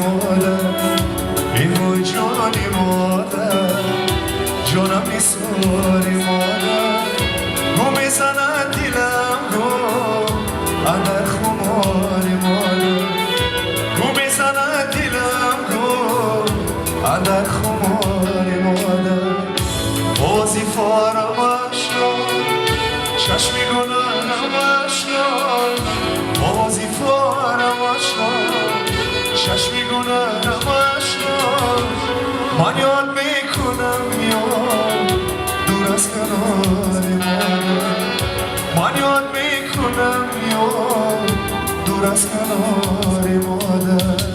مادر ای وای جانی مادر جانم میسوری مادر گو میزند دلم گو اندر خماری مادر گو میزند دلم گو اندر خماری مادر بازی فارمش چشمی گناهمش بازی فارمش چشمی گناهمش من یاد میکنم یاد دور از کنار مادر من یاد میکنم یاد دور از کنار مادر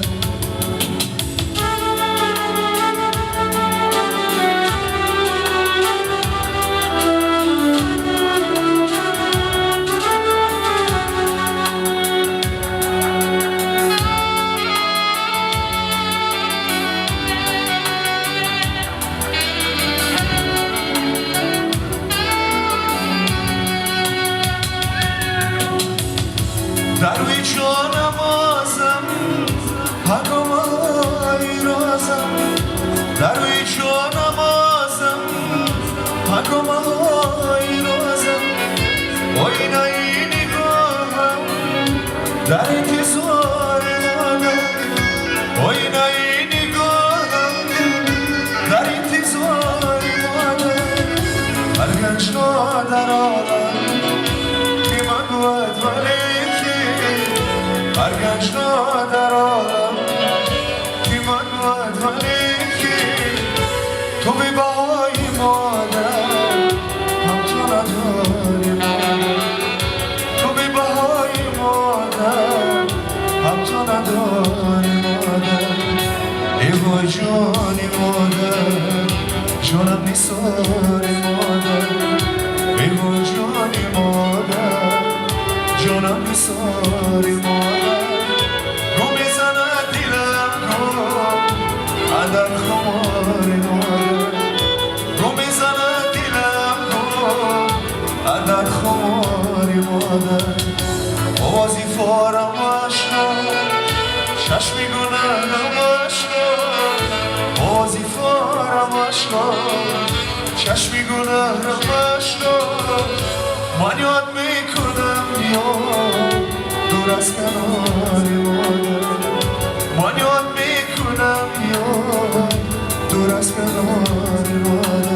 در روی جانم آزم حکمای رازم در روی جانم آزم حکمای رازم آینه نگاهم در انتظار مادر آینه نگاهم در انتظار مادر هر گنجا در عالم که من بود ولی هر گنجا در عالم که من بود ولیکی تو بی بهای مادر هم تو نداری مادر تو بی بهای مادر هم تو نداری مادر ای وای جانی مادر جانم نیساری مادر ای وای جانی مادر جانم نیساری مادر اندر خمار مادر رو میزند دلم گو اندر خمار مادر آوازی فارم اشنا چشمی گناهم اشنا آوازی فارم اشنا چشمی گناهم اشنا من یاد میکنم یاد دور از کنار مادر من یاد میکنم یاد دور از کنار مادر